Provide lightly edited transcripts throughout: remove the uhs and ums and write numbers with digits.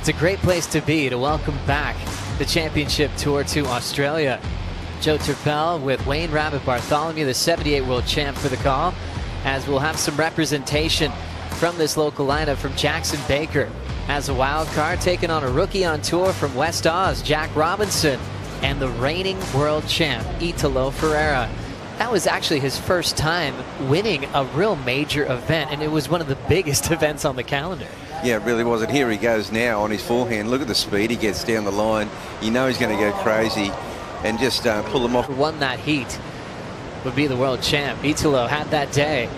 It's a great place to be, to welcome back the championship tour to Australia. Joe Turpel with Wayne Rabbit Bartholomew, the 78 world champ, for the call, as we'll have some representation from this local lineup from Jackson Baker as a wild card, taking on a rookie on tour from West Oz, Jack Robinson, and the reigning world champ, Ítalo Ferreira. That was actually his first time winning a real major event, and it was one of the biggest events on the calendar. Yeah, it really was. And here he goes now on his forehand. Look at the speed he gets down the line. You know he's going to go crazy and just pull them off. Won that heat would be the world champ. Ítalo had that day.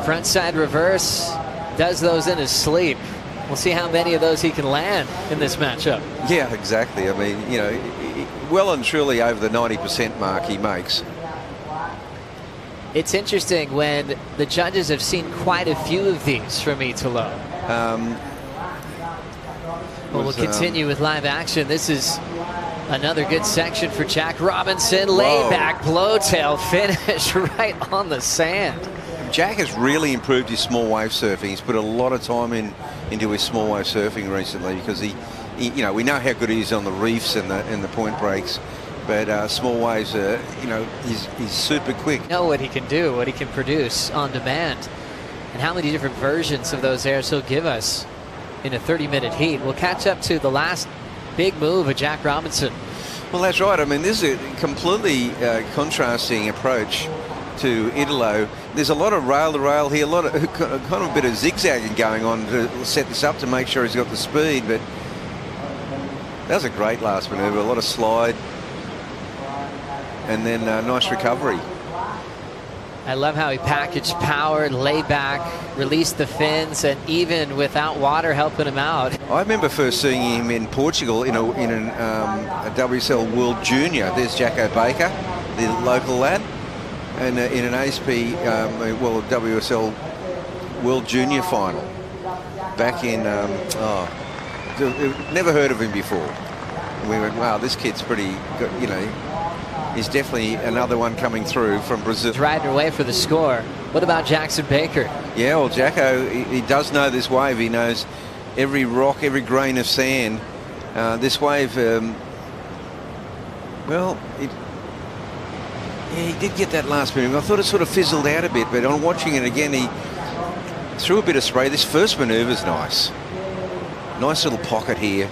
Frontside reverse, does those in his sleep. We'll see how many of those he can land in this matchup. Yeah, exactly. I mean, you know, well and truly over the 90% mark he makes. It's interesting when the judges have seen quite a few of these from Ítalo. We'll continue with live action. This is another good section for Jack Robinson. Lay back, blowtail finish right on the sand. Jack has really improved his small wave surfing. He's put a lot of time into his small wave surfing recently because he you know, we know how good he is on the reefs and the point breaks. But small waves, you know, he's super quick. Know what he can do, what he can produce on demand, and how many different versions of those airs he'll give us in a 30-minute heat. We'll catch up to the last big move of Jack Robinson. Well, that's right. I mean, this is a completely contrasting approach to Ítalo. There's a lot of rail to rail here, a lot of kind of a bit of zigzagging going on to set this up to make sure he's got the speed. But that was a great last maneuver, a lot of slide. And then nice recovery. I love how he packaged power, lay back, released the fins, and even without water helping him out. I remember first seeing him in Portugal in a WSL World Junior. There's Jacko Baker, the local lad, and in an ASP, well, a WSL World Junior final back in, never heard of him before. And we went, wow, this kid's pretty good, you know. He's definitely another one coming through from Brazil. He's riding away for the score. What about Jackson Baker? Yeah, well, Jacko, he does know this wave. He knows every rock, every grain of sand. This wave, well, he did get that last move. I thought it sort of fizzled out a bit, but on watching it again, he threw a bit of spray. This first maneuver's nice. Nice little pocket here.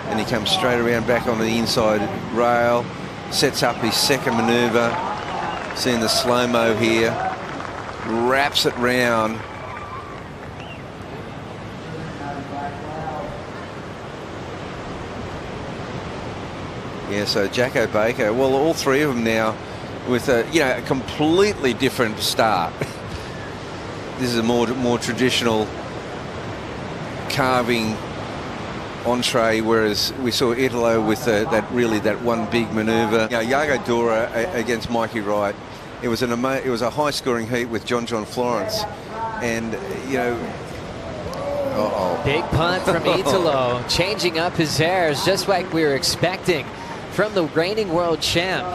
And he comes straight around back onto the inside rail, sets up his second maneuver. Seeing the slow-mo here, wraps it round. Yeah, so Jacko Baker, well, all three of them now with a, you know, a completely different start. This is a more traditional carving entree, whereas we saw Ítalo with that one big maneuver. You know, Yago Dora against Mikey Wright. It was a high-scoring heat with John Florence, and you know, big punt from Ítalo, changing up his airs just like we were expecting from the reigning world champ.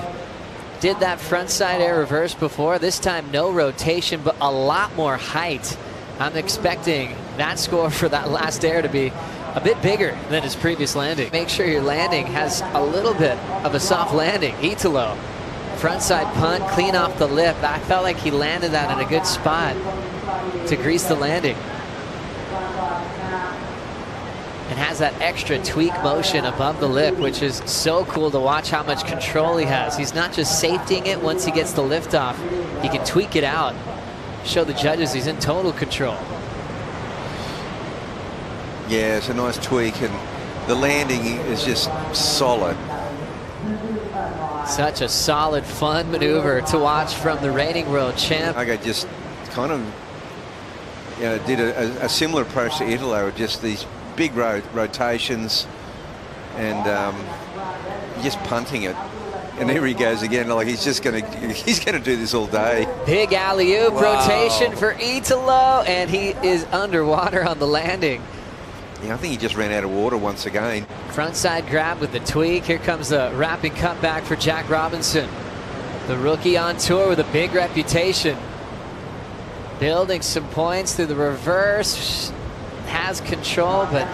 Did that frontside air reverse before. This time no rotation, but a lot more height. I'm expecting that score for that last air to be a bit bigger than his previous landing. Make sure your landing has a little bit of a soft landing. Ítalo, frontside punt, clean off the lip. I felt like he landed that in a good spot to grease the landing. And has that extra tweak motion above the lip, which is so cool to watch how much control he has. He's not just safetying it once he gets the lift off. He can tweak it out, show the judges he's in total control. Yeah, it's a nice tweak, and the landing is just solid. Such a solid, fun maneuver to watch from the reigning world champ. I just kind of, you know, did a similar approach to Ítalo, just these big rotations and just punting it. And here he goes again, like he's gonna do this all day. Big alley-oop rotation for Ítalo, and he is underwater on the landing. Yeah, I think he just ran out of water once again. Frontside grab with the tweak. Here comes the wrapping cutback for Jack Robinson. The rookie on tour with a big reputation. Building some points through the reverse. Has control, but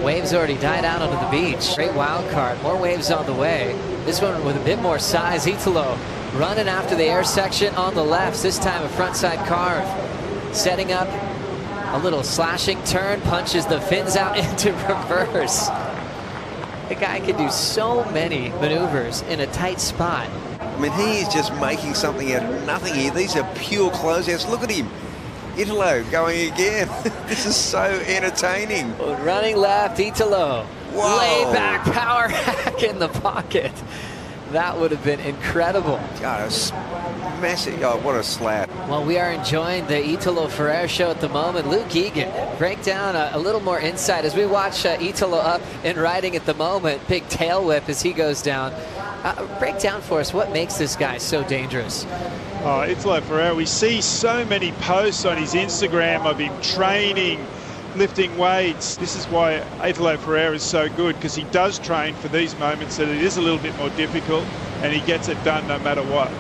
waves already died out onto the beach. Great wild card. More waves on the way. This one with a bit more size. Ítalo running after the air section on the left. This time a frontside carve. Setting up a little slashing turn. Punches the fins out into reverse. The guy can do so many maneuvers in a tight spot. I mean, he is just making something out of nothing here. These are pure closeouts. Look at him. Ítalo going again. This is so entertaining. Running left, Ítalo. Whoa. Lay back power hack in the pocket. That would have been incredible. God, massive. Oh, what a slap. Well, we are enjoying the Ítalo Ferreira show at the moment. Luke Egan, break down a little more insight as we watch Ítalo up and riding at the moment. Big tail whip as he goes down. Break down for us what makes this guy so dangerous. Ítalo Ferreira, we see so many posts on his Instagram of him training, lifting weights. This is why Ítalo Ferreira is so good, because he does train for these moments that it is a little bit more difficult, and he gets it done no matter what.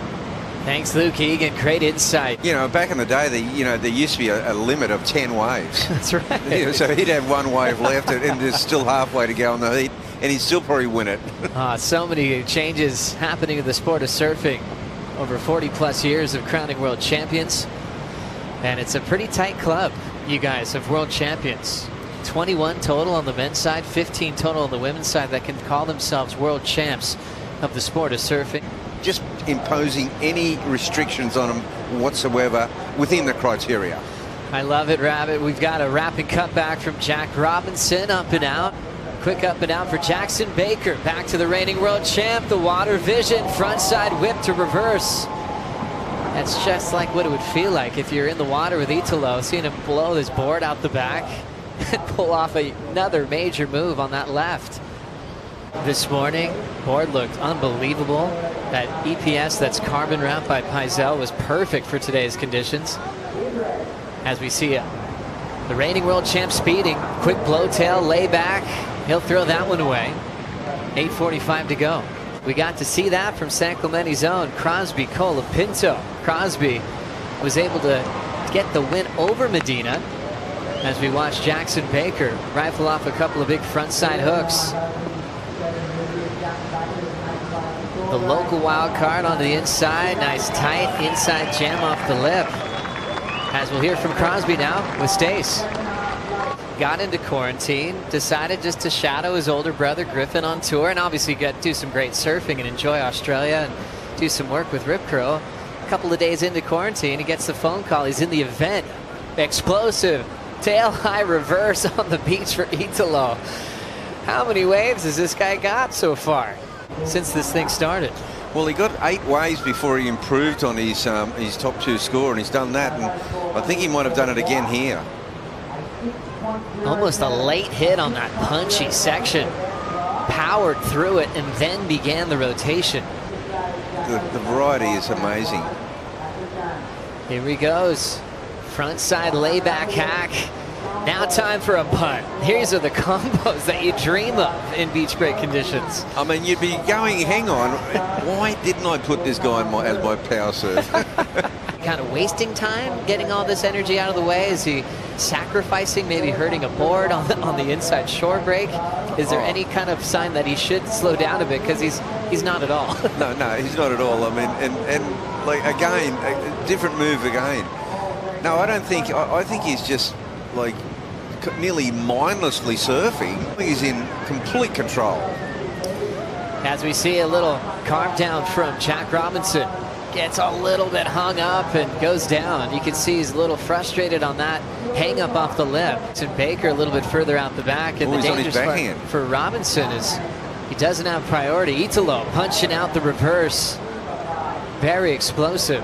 Thanks, Luke Egan. Great insight. You know, back in the day, there used to be a limit of 10 waves. That's right. You know, so he'd have one wave left, and there's still halfway to go on the heat, and he'd still probably win it. So many changes happening in the sport of surfing. Over 40+ years of crowning world champions. And it's a pretty tight club, you guys, of world champions. 21 total on the men's side, 15 total on the women's side that can call themselves world champs of the sport of surfing. Just imposing any restrictions on them whatsoever within the criteria. I love it, Rabbit. We've got a wrapping cutback from Jack Robinson, up and out. Quick up and out for Jackson Baker. Back to the reigning world champ. The water vision. Frontside whip to reverse. That's just like what it would feel like if you're in the water with Ítalo, seeing him blow his board out the back and pull off another major move on that left. This morning, board looked unbelievable. That EPS, that's carbon wrap by Paisel, was perfect for today's conditions. As we see the reigning world champ speeding. Quick blowtail, lay back. He'll throw that one away. 8:45 to go. We got to see that from San Clemente's own Crosby Colapinto. Crosby was able to get the win over Medina as we watch Jackson Baker rifle off a couple of big frontside hooks. The local wild card on the inside. Nice tight inside jam off the lip. As we'll hear from Crosby now with Stace. Got into quarantine, decided just to shadow his older brother Griffin on tour, and obviously got to do some great surfing and enjoy Australia and do some work with Rip Curl. A couple of days into quarantine, he gets the phone call. He's in the event. Explosive tail high reverse on the beach for Ítalo. How many waves has this guy got so far since this thing started? Well, he got 8 waves before he improved on his top 2 score, and he's done that, and I think he might have done it again here. Almost a late hit on that punchy section. Powered through it and then began the rotation. The variety is amazing. Here he goes. Frontside layback hack. Now time for a punt. These are the combos that you dream of in beach break conditions. I mean, you'd be going, hang on, why didn't I put this guy as my power surf? Kind of wasting time getting all this energy out of the way? Is he sacrificing, maybe hurting a board on the inside shore break? Is there any kind of sign that he should slow down a bit? Because he's not at all. No, he's not at all. I mean, and like again, a different move again. No, I don't think. I think he's just like nearly mindlessly surfing. I think he's in complete control. As we see a little carve down from Jack Robinson. Gets a little bit hung up and goes down. You can see he's a little frustrated on that hang up off the lip. And Baker a little bit further out the back. And the dangerous part for Robinson is he doesn't have priority. Ítalo punching out the reverse. Very explosive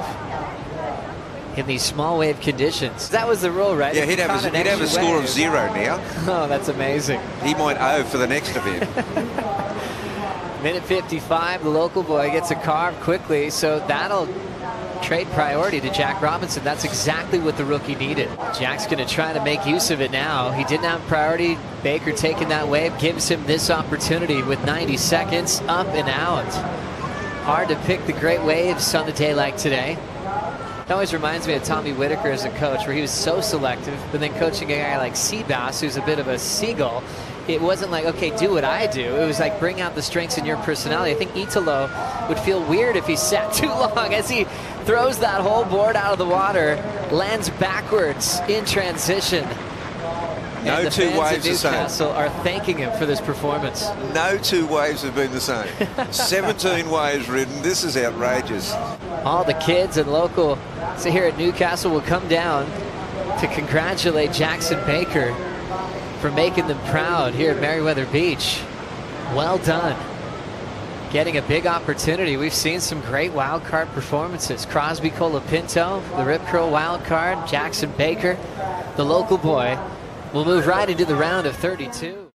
in these small wave conditions. That was the rule, right? Yeah, he'd have a score of 0 now. Oh, that's amazing. He might owe for the next event. Minute 55, the local boy gets a carve quickly, so that'll trade priority to Jack Robinson. That's exactly what the rookie needed. Jack's going to try to make use of it now. He didn't have priority. Baker taking that wave gives him this opportunity with 90 seconds up and out. Hard to pick the great waves on a day like today. It always reminds me of Tommy Whitaker as a coach, where he was so selective, but then coaching a guy like Seabass, who's a bit of a seagull, it wasn't like, okay, do what I do. It was like, bring out the strengths in your personality. I think Ítalo would feel weird if he sat too long as he throws that whole board out of the water, lands backwards in transition. No and the two fans waves of the same. Newcastle are thanking him for this performance. No two waves have been the same. 17 waves ridden. This is outrageous. All the kids and local here at Newcastle will come down to congratulate Jackson Baker for making them proud here at Meriwether Beach. Well done. Getting a big opportunity. We've seen some great wild card performances. Crosby Colapinto, the Rip Curl wild card. Jackson Baker, the local boy, will move right into the round of 32.